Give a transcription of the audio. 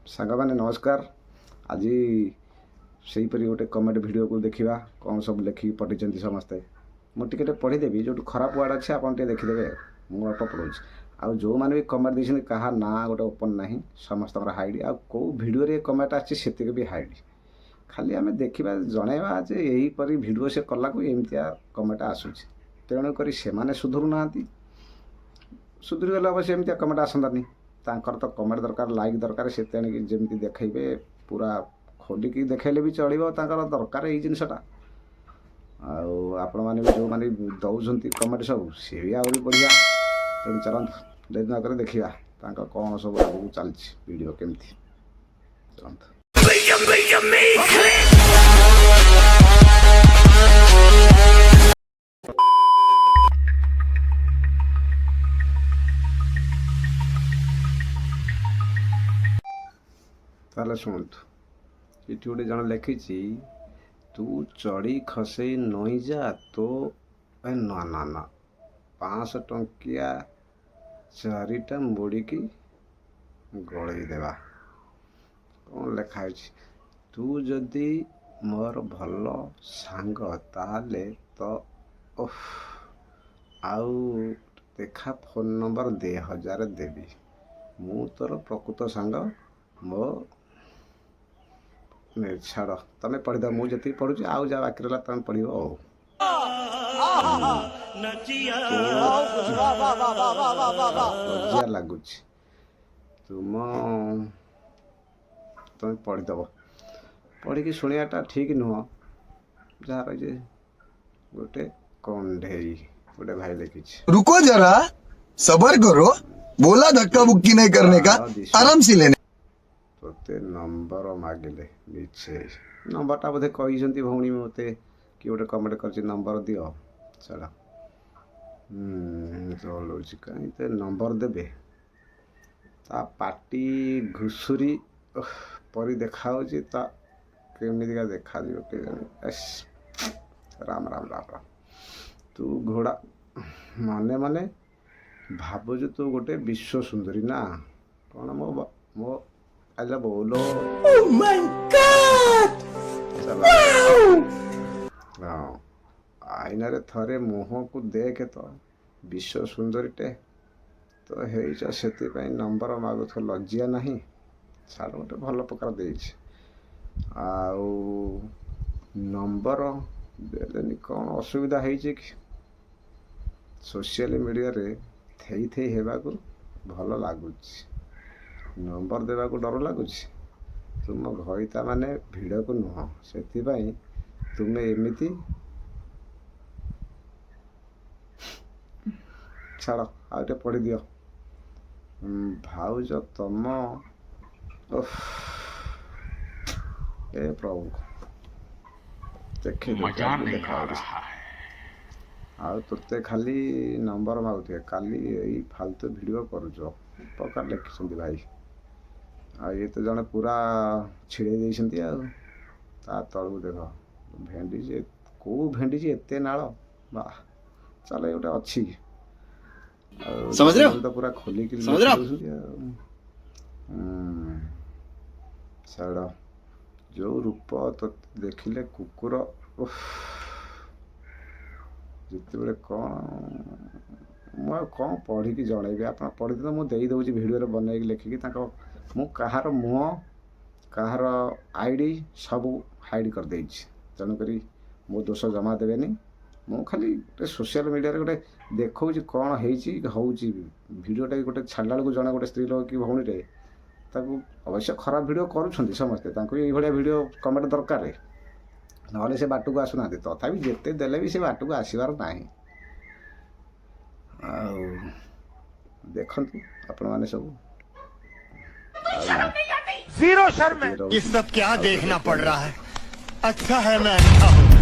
सांगने नमस्कार। आज से गोटे कमेंट वीडियो को देखा कौन सब लिखिक पठे समस्ते मुझे पढ़ीदेवी जो खराब वार्ड अच्छे आप देखीदे मुझे अल्प पढ़ाऊँ आउ जो मैंने भी कमेंट देते क्या ना गोटे ओपन ना समस्त हाइड आ कौ भिडियो कमेंट आती भी हाइड खाली आम देखा जनवा जे यहीपरी भिडियो से कला एमतिया कमेंट आसूँ तेणुक से सुधरु ना सुधरीगले अवश्य एमतिया कमेंट आसतानी तांकर तो कमेंट दरकार लाइक दरकार से जमी देखेबे पूरा खोलिक देखले भी चलो दरकार यही जिनसटा आपण मैंने जो मैंने दौरान कमेंट सब सी भी आहरी बढ़िया तेणु चलत डेरी नक देखा कौन सब आगे चलती वीडियो केमती चलत ताले शुणु ये गोटे जन लिखी तू चढ़ी खसई नई जा तो ना ना ना 500 टंकिया चारिटा मुड़ी की गलई देवा कौन लिखाई तू जदि मोर भल सांग ताले तो आउ देखा फोन नंबर दे 1000 देवी मु तोर प्रकृत सांग मो छाड़ तमें पढ़ीद मुझे जी पढ़ुची आउ जा बाकी रहा तुम पढ़ लज्जा लगुच तुम तुम पढ़ीदब पढ़ी शुणियाटा ठीक नुह जार जे गोटे कंढेई गोटे भाई लिखी रुको जरा सबर करो बोला धक्का बुक्की नहीं करने का आराम से लेने तोते नंबर मागिले मिछे नंबरटा बोधे कही भौणी मते कि गोटे कमेंट कर नंबर दियो चला चलो कहीं तो नंबर देबे ता पाटी घुसुरी परी देखा केमिका देखा के राम राम राम राम तू घोड़ा माने माने भावुँ तू गोटे विश्व सुंदरी ना कौन मो मो आजा बोलो oh my god हाँ आईना रे थरे मुह को देखे तो विश्व सुंदरीटे तो है नंबर मागु लज्जा नहीं छाड़ गोटे भल प्रकार दे नंबर देनी कौन असुविधा है कि सोशल मीडिया रे थई थई हेबा को भल लगुच नंबर देवा को डर लगुच तुम घईता माने भिड़ को नुह से तुम्हें एमती छाड़ आउटे पढ़ी दियो भाउज तुम ए प्रभु देखे देखा आ तोते खाली नंबर मागुथे काली यही फालतू वीडियो करुच प्रकार लिखिं भाई आ ये तो जड़े पूरा छिड़े देती आ तलू देख भेंडी जे कौ भेंडी एते नाल वाह चल गोटे अच्छी समझ रहे हो तो पूरा खोलिक छाड़ जो रूप तो देखिले कुकुर जिते बड़े कौन मुझे कौन पढ़ी जनइबी आप पढ़ी तो मुझे दूसरी भिडियो बनई लिखिकी मु कहार मुह कहार आईडी सब हाइड कर दे तेणुक मो दोष जमा देवेनि मु खाली सोशल मीडिया गोटे देखा कौन होडियोटा गोटे छाड़ा बेलू जड़े गोटे स्त्री लोक कि भौणी अवश्य खराब भिड कर समस्ते ये भिडियो कमेंट दरकार ना से बाट को आसुना तथापि जिते देले भी से बाट को आसबार ना देखु आपण मैंने सब जीरो शर्म ये सब क्या देखना पड़ रहा है अच्छा है मैं अच्छा हूँ।